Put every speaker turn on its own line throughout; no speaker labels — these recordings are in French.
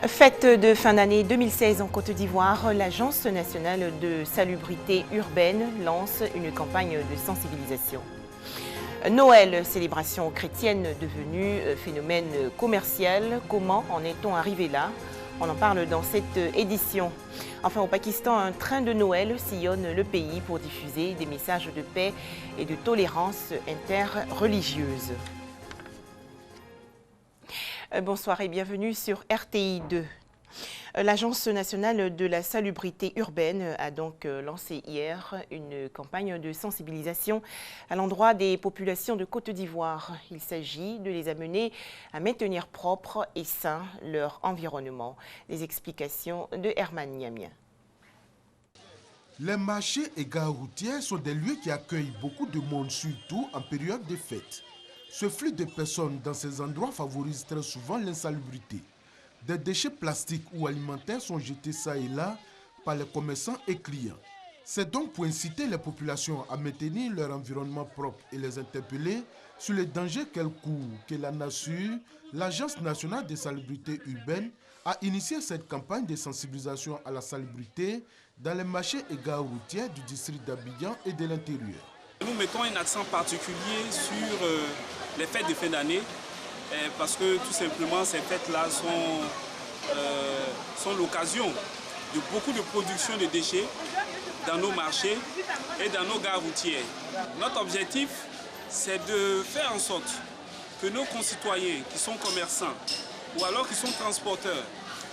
Fête de fin d'année 2016 en Côte d'Ivoire, l'Agence nationale de salubrité urbaine lance une campagne de sensibilisation. Noël, célébration chrétienne devenue phénomène commercial. Comment en est-on arrivé là? On en parle dans cette édition. Enfin, au Pakistan, un train de Noël sillonne le pays pour diffuser des messages de paix et de tolérance interreligieuse. Bonsoir et bienvenue sur RTI 2. L'Agence nationale de la salubrité urbaine a donc lancé hier une campagne de sensibilisation à l'endroit des populations de Côte d'Ivoire. Il s'agit de les amener à maintenir propre et sain leur environnement. Les explications de Herman Niamien.
Les marchés et gares routières sont des lieux qui accueillent beaucoup de monde, surtout en période de fête. Ce flux de personnes dans ces endroits favorise très souvent l'insalubrité. Des déchets plastiques ou alimentaires sont jetés ça et là par les commerçants et clients. C'est donc pour inciter les populations à maintenir leur environnement propre et les interpeller sur les dangers qu'elles courent que la nature, l'Agence nationale de salubrité urbaine, a initié cette campagne de sensibilisation à la salubrité dans les marchés et gares routières du district d'Abidjan et de l'intérieur.
Nous mettons un accent particulier sur les fêtes de fin d'année parce que tout simplement ces fêtes-là sont l'occasion de beaucoup de production de déchets dans nos marchés et dans nos gares routières. Notre objectif, c'est de faire en sorte que nos concitoyens qui sont commerçants ou alors qui sont transporteurs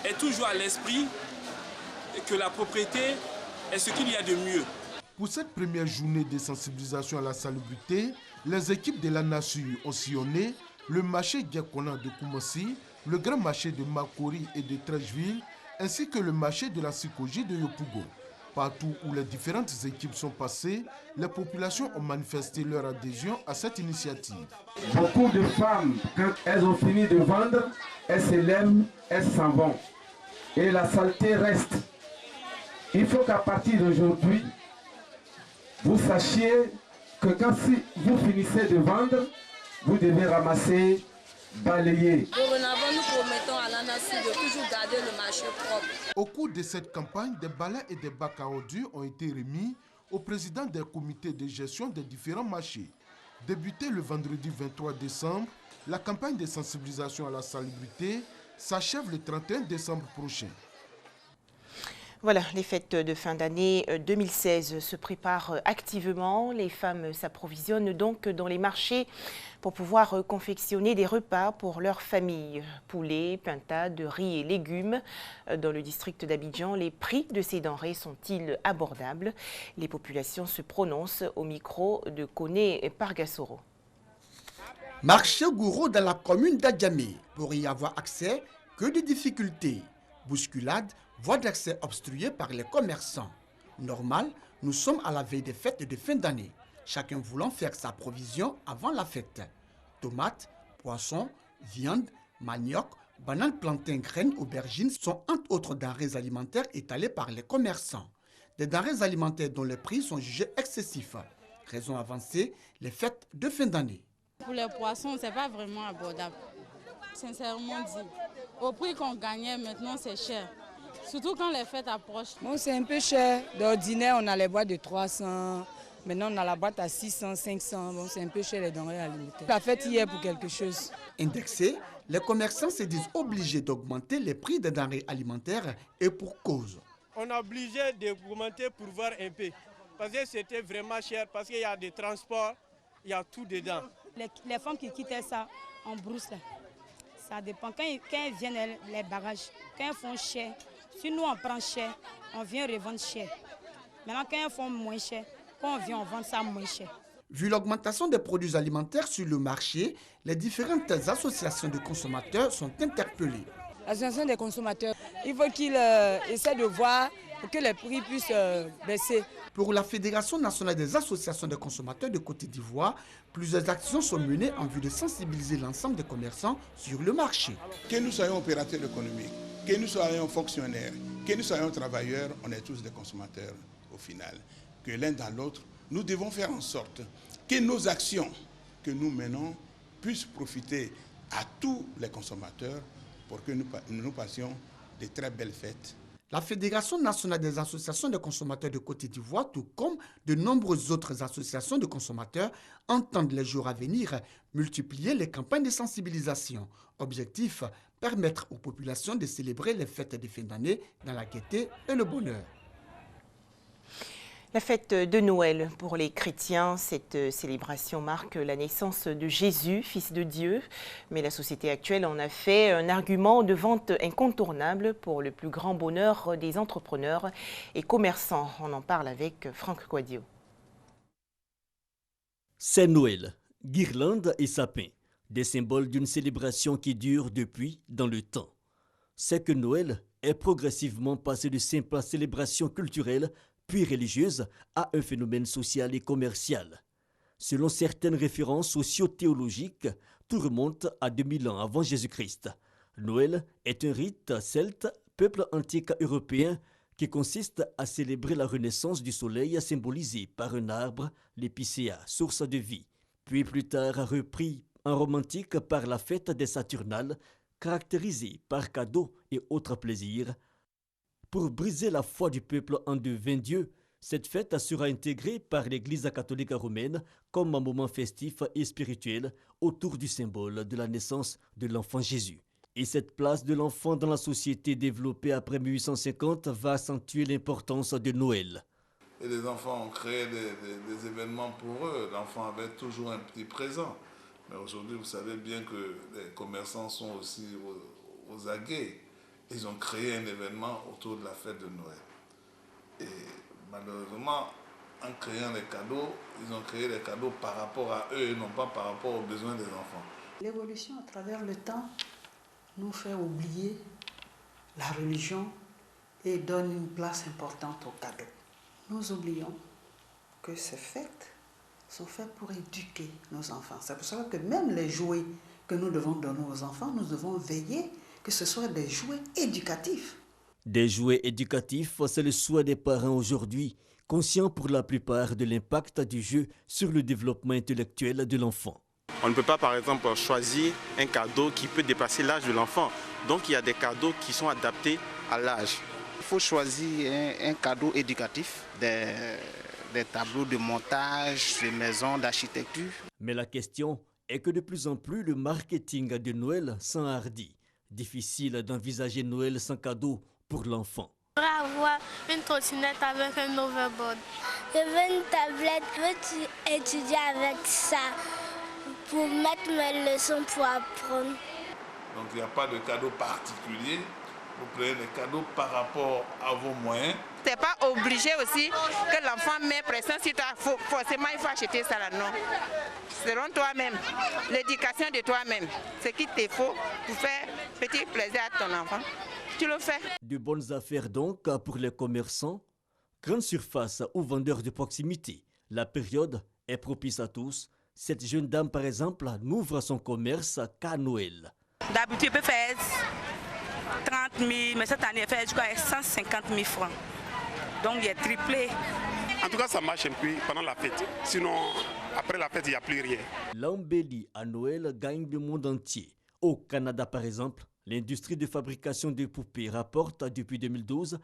aient toujours à l'esprit que la propriété est ce qu'il y a de mieux.
Pour cette première journée de sensibilisation à la salubrité, les équipes de la nature ont sillonné le marché Diakona de Koumassi, le grand marché de Makori et de Trècheville, ainsi que le marché de la Sikoji de Yopougon. Partout où les différentes équipes sont passées, les populations ont manifesté leur adhésion à cette initiative.
Beaucoup de femmes, quand elles ont fini de vendre, elles se lèvent, elles s'en vont. Et la saleté reste. Il faut qu'à partir d'aujourd'hui, vous sachiez que quand vous finissez de vendre, vous devez ramasser, balayer.
Dorénavant, nous promettons à la nation de toujours garder le marché propre.
Au cours de cette campagne, des balais et des bacs à ordures ont été remis au président des comités de gestion des différents marchés. Débutée le vendredi 23 décembre, la campagne de sensibilisation à la salubrité s'achève le 31 décembre prochain.
Voilà, les fêtes de fin d'année 2016 se préparent activement. Les femmes s'approvisionnent donc dans les marchés pour pouvoir confectionner des repas pour leur famille. Poulet, pintade, riz et légumes. Dans le district d'Abidjan, les prix de ces denrées sont-ils abordables? Les populations se prononcent au micro de Koné Pargassoro.
Marché Gouro dans la commune d'Adjamé. Pour y avoir accès, que de difficultés. Bousculades, voie d'accès obstruée par les commerçants. Normal, nous sommes à la veille des fêtes de fin d'année, chacun voulant faire sa provision avant la fête. Tomates, poissons, viande, manioc, bananes, plantains, graines, aubergines sont entre autres denrées alimentaires étalées par les commerçants. Des denrées alimentaires dont les prix sont jugés excessifs. Raison avancée, les fêtes de fin d'année.
Pour les poissons, ce n'est pas vraiment abordable. Sincèrement dit, au prix qu'on gagnait, maintenant c'est cher. Surtout quand les fêtes approchent.
Bon, c'est un peu cher. D'ordinaire, on a les boîtes de 300. Maintenant, on a la boîte à 600, 500. Bon, c'est un peu cher les denrées alimentaires. La fête hier pour quelque chose.
Indexés, les commerçants se disent obligés d'augmenter les prix des denrées alimentaires et pour cause.
On est obligé d'augmenter pour voir un peu. Parce que c'était vraiment cher, parce qu'il y a des transports, il y a tout dedans.
Les femmes qui quittaient ça en brousse, là, ça dépend. Quand elles viennent, les bagages, quand elles font cher, si nous on prend cher, on vient revendre cher. Maintenant, quand elles font moins cher, quand on vient, on vend ça moins cher.
Vu l'augmentation des produits alimentaires sur le marché, les différentes associations de consommateurs sont interpellées.
L'association des consommateurs, il faut qu'ils essaient de voir pour que les prix puissent baisser.
Pour la Fédération nationale des associations de consommateurs de Côte d'Ivoire, plusieurs actions sont menées en vue de sensibiliser l'ensemble des commerçants sur le marché.
Que nous soyons opérateurs économiques, que nous soyons fonctionnaires, que nous soyons travailleurs, on est tous des consommateurs au final. Que l'un dans l'autre, nous devons faire en sorte que nos actions que nous menons puissent profiter à tous les consommateurs pour que nous passions de très belles fêtes.
La Fédération nationale des associations de consommateurs de Côte d'Ivoire, tout comme de nombreuses autres associations de consommateurs, entendent les jours à venir multiplier les campagnes de sensibilisation. Objectif, permettre aux populations de célébrer les fêtes de fin d'année dans la gaieté et le bonheur.
La fête de Noël pour les chrétiens, cette célébration marque la naissance de Jésus, fils de Dieu. Mais la société actuelle en a fait un argument de vente incontournable pour le plus grand bonheur des entrepreneurs et commerçants. On en parle avec Franck Quadio.
C'est Noël, guirlandes et sapins, des symboles d'une célébration qui dure depuis dans le temps. C'est que Noël est progressivement passé de simple célébration culturelle puis religieuse à un phénomène social et commercial. Selon certaines références socio-théologiques, tout remonte à 2000 ans avant Jésus-Christ. Noël est un rite celte, peuple antique européen, qui consiste à célébrer la renaissance du soleil symbolisée par un arbre, l'épicéa, source de vie, puis plus tard repris en romantique par la fête des Saturnales, caractérisée par cadeaux et autres plaisirs. Pour briser la foi du peuple en de vains dieux, cette fête sera intégrée par l'Église catholique romaine comme un moment festif et spirituel autour du symbole de la naissance de l'enfant Jésus. Et cette place de l'enfant dans la société développée après 1850 va accentuer l'importance de Noël.
Et les enfants ont créé des événements pour eux. L'enfant avait toujours un petit présent. Mais aujourd'hui, vous savez bien que les commerçants sont aussi aux aguets. Ils ont créé un événement autour de la fête de Noël. Et malheureusement, en créant les cadeaux, ils ont créé les cadeaux par rapport à eux et non pas par rapport aux besoins des enfants.
L'évolution à travers le temps nous fait oublier la religion et donne une place importante aux cadeaux. Nous oublions que ces fêtes sont faites pour éduquer nos enfants. C'est pour ça que même les jouets que nous devons donner aux enfants, nous devons veiller que ce soit des jouets éducatifs.
Des jouets éducatifs, c'est le souhait des parents aujourd'hui, conscients pour la plupart de l'impact du jeu sur le développement intellectuel de l'enfant.
On ne peut pas, par exemple, choisir un cadeau qui peut dépasser l'âge de l'enfant. Donc, il y a des cadeaux qui sont adaptés à l'âge.
Il faut choisir un cadeau éducatif, des tableaux de montage, des maisons d'architecture.
Mais la question est que de plus en plus, le marketing de Noël s'enhardit. Difficile d'envisager Noël sans cadeau pour l'enfant.
On va avoir une trottinette avec un overboard. Je veux une tablette, je veux étudier avec ça pour mettre mes leçons pour apprendre.
Donc il n'y a pas de cadeau particulier. Vous prenez des cadeaux par rapport à vos moyens.
Tu n'es pas obligé aussi que l'enfant met pression sur toi. Forcément, il faut acheter ça là, non. Selon toi-même, l'éducation de toi-même, ce qu'il te faut pour faire petit plaisir à ton enfant, tu le fais.
De bonnes affaires donc pour les commerçants, grandes surfaces ou vendeurs de proximité. La période est propice à tous. Cette jeune dame, par exemple, n'ouvre son commerce qu'à Noël.
D'habitude, elle peut faire 30 000, mais cette année, elle fait 150 000 francs. Donc, il est triplé.
En tout cas, ça marche un peu pendant la fête. Sinon, après la fête, il n'y a plus rien.
L'embellie à Noël gagne le monde entier. Au Canada, par exemple, l'industrie de fabrication de poupées rapporte depuis 2012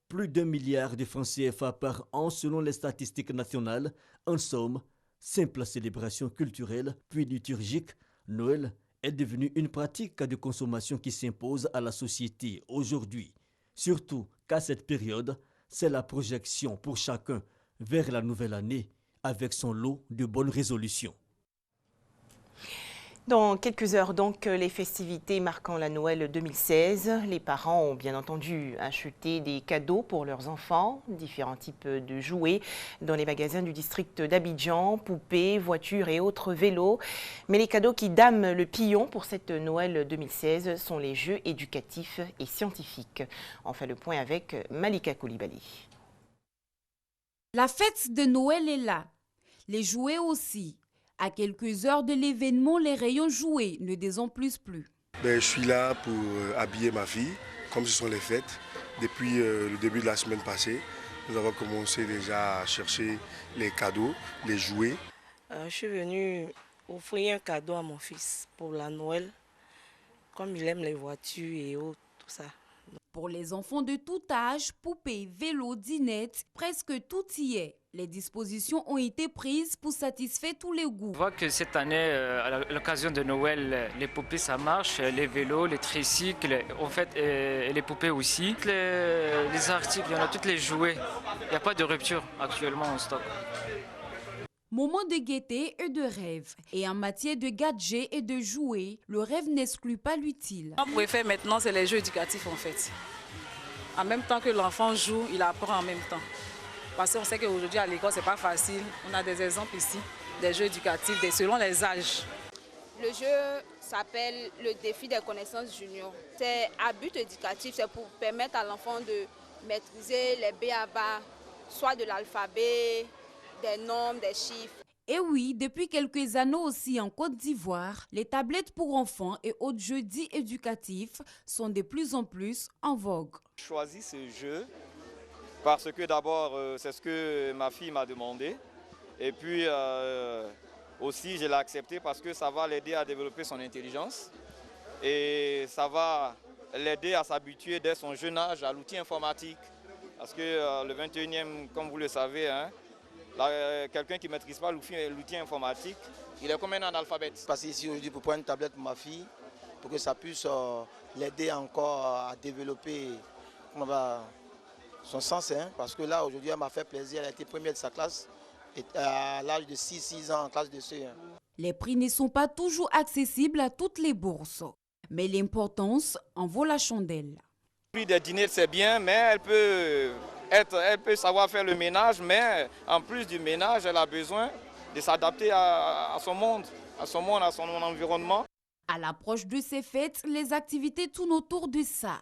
plus d'1 milliard de francs CFA par an selon les statistiques nationales. En somme, simple célébration culturelle puis liturgique, Noël est devenu une pratique de consommation qui s'impose à la société aujourd'hui. Surtout qu'à cette période, c'est la projection pour chacun vers la nouvelle année avec son lot de bonnes résolutions.
Dans quelques heures, donc, les festivités marquant la Noël 2016. Les parents ont bien entendu acheté des cadeaux pour leurs enfants, différents types de jouets dans les magasins du district d'Abidjan, poupées, voitures et autres vélos. Mais les cadeaux qui dament le pillon pour cette Noël 2016 sont les jeux éducatifs et scientifiques. On fait le point avec Malika Koulibaly.
La fête de Noël est là, les jouets aussi. À quelques heures de l'événement, les rayons jouets ne désemplissent plus.
Je suis là pour habiller ma fille, comme ce sont les fêtes. Depuis le début de la semaine passée, nous avons commencé déjà à chercher les cadeaux, les jouets.
Je suis venue offrir un cadeau à mon fils pour la Noël, comme il aime les voitures et autres, tout ça.
Pour les enfants de tout âge, poupées, vélos, dinettes, presque tout y est. Les dispositions ont été prises pour satisfaire tous les goûts.
On voit que cette année, à l'occasion de Noël, les poupées ça marche, les vélos, les tricycles, en fait, et les poupées aussi. Les articles, il y en a tous les jouets. Il n'y a pas de rupture actuellement en stock.
Moment de gaieté et de rêve. Et en matière de gadgets et de jouets, le rêve n'exclut pas l'utile.
Mon préféré maintenant, c'est les jeux éducatifs en fait. En même temps que l'enfant joue, il apprend en même temps. Parce qu'on sait qu'aujourd'hui à l'école, c'est pas facile. On a des exemples ici, des jeux éducatifs selon les âges.
Le jeu s'appelle le défi des connaissances juniors. C'est à but éducatif, c'est pour permettre à l'enfant de maîtriser les b.a.-ba, soit de l'alphabet, des nombres, des chiffres.
Et oui, depuis quelques années aussi en Côte d'Ivoire, les tablettes pour enfants et autres jeux dits éducatifs sont de plus en plus en vogue.
J'ai choisi ce jeu parce que d'abord, c'est ce que ma fille m'a demandé. Et puis aussi, je l'ai accepté parce que ça va l'aider à développer son intelligence. Et ça va l'aider à s'habituer dès son jeune âge à l'outil informatique. Parce que le 21e, comme vous le savez, hein, quelqu'un qui ne maîtrise pas l'outil informatique, il est comme un analphabète.
Je suis ici aujourd'hui pour prendre une tablette pour ma fille, pour que ça puisse l'aider encore à développer son sens. Hein, parce que là, aujourd'hui, elle m'a fait plaisir, elle a été première de sa classe et à l'âge de 6 ans en classe de CE1.
Les prix ne sont pas toujours accessibles à toutes les bourses, mais l'importance en vaut la chandelle.
Le prix des dîners, c'est bien, mais elle peut savoir faire le ménage, mais en plus du ménage, elle a besoin de s'adapter à son monde, à son environnement.
À l'approche de ces fêtes, les activités tournent autour de ça.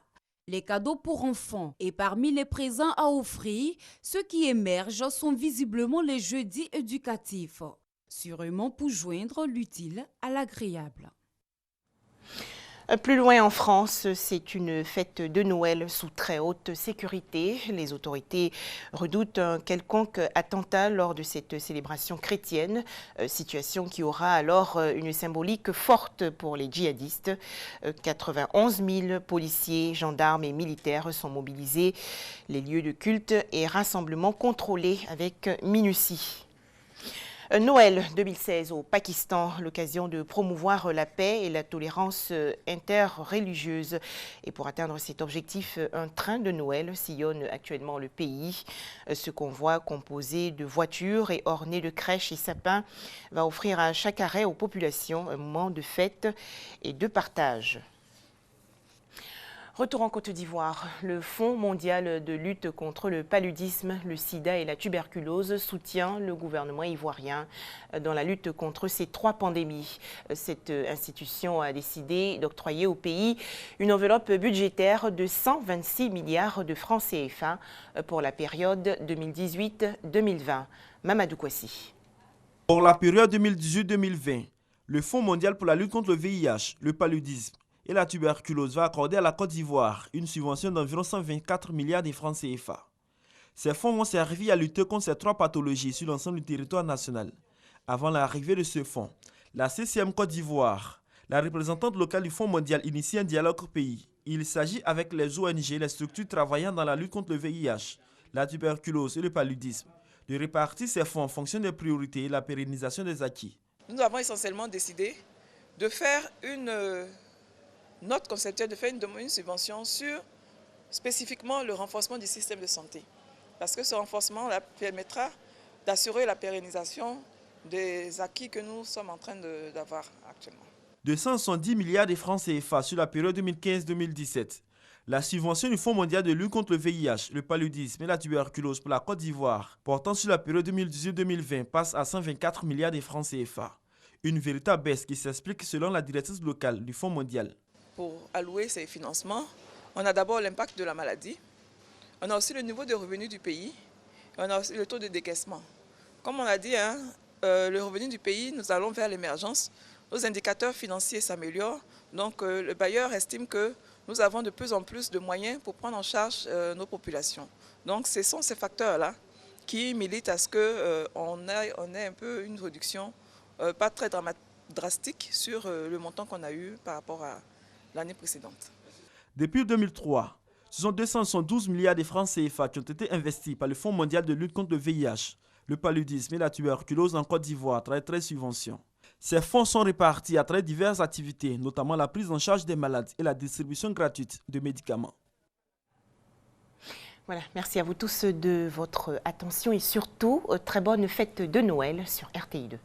Les cadeaux pour enfants et parmi les présents à offrir, ceux qui émergent sont visiblement les jeux dits éducatifs, sûrement pour joindre l'utile à l'agréable.
Plus loin en France, c'est une fête de Noël sous très haute sécurité. Les autorités redoutent un quelconque attentat lors de cette célébration chrétienne, situation qui aura alors une symbolique forte pour les djihadistes. 91 000 policiers, gendarmes et militaires sont mobilisés. Les lieux de culte et rassemblements contrôlés avec minutie. Noël 2016 au Pakistan, l'occasion de promouvoir la paix et la tolérance interreligieuse. Et pour atteindre cet objectif, un train de Noël sillonne actuellement le pays. Ce convoi, composé de voitures et orné de crèches et sapins, va offrir à chaque arrêt aux populations un moment de fête et de partage. Retour en Côte d'Ivoire. Le Fonds mondial de lutte contre le paludisme, le sida et la tuberculose soutient le gouvernement ivoirien dans la lutte contre ces 3 pandémies. Cette institution a décidé d'octroyer au pays une enveloppe budgétaire de 126 milliards de francs CFA pour la période 2018-2020. Mamadou Kwasi.
Pour la période 2018-2020, le Fonds mondial pour la lutte contre le VIH, le paludisme et la tuberculose va accorder à la Côte d'Ivoire une subvention d'environ 124 milliards de francs CFA. Ces fonds vont servir à lutter contre ces 3 pathologies sur l'ensemble du territoire national. Avant l'arrivée de ce fonds, la CCM Côte d'Ivoire, la représentante locale du Fonds mondial, initie un dialogue au pays. Il s'agit avec les ONG, les structures travaillant dans la lutte contre le VIH, la tuberculose et le paludisme, de répartir ces fonds en fonction des priorités et la pérennisation des acquis.
Nous avons essentiellement décidé de faire une note conceptuelle, de faire une subvention sur spécifiquement le renforcement du système de santé. Parce que ce renforcement permettra d'assurer la pérennisation des acquis que nous sommes en train d'avoir actuellement.
De 170 milliards de francs CFA sur la période 2015-2017, la subvention du Fonds mondial de lutte contre le VIH, le paludisme et la tuberculose pour la Côte d'Ivoire, portant sur la période 2018-2020, passe à 124 milliards de francs CFA. Une véritable baisse qui s'explique selon la directrice locale du Fonds mondial.
Pour allouer ces financements, on a d'abord l'impact de la maladie, on a aussi le niveau de revenus du pays, on a aussi le taux de décaissement. Comme on a dit, le revenu du pays, nous allons vers l'émergence, nos indicateurs financiers s'améliorent, donc le bailleur estime que nous avons de plus en plus de moyens pour prendre en charge nos populations. Donc ce sont ces facteurs-là qui militent à ce qu'on ait un peu une réduction, pas très drastique sur le montant qu'on a eu par rapport à l'année précédente.
Depuis 2003, Ce sont 212 milliards de francs CFA qui ont été investis par le Fonds mondial de lutte contre le VIH, le paludisme et la tuberculose en Côte d'Ivoire à travers 13 subventions. Ces fonds sont répartis à travers diverses activités, notamment la prise en charge des malades et la distribution gratuite de médicaments.
Voilà, merci à vous tous de votre attention et surtout, très bonne fête de Noël sur RTI2.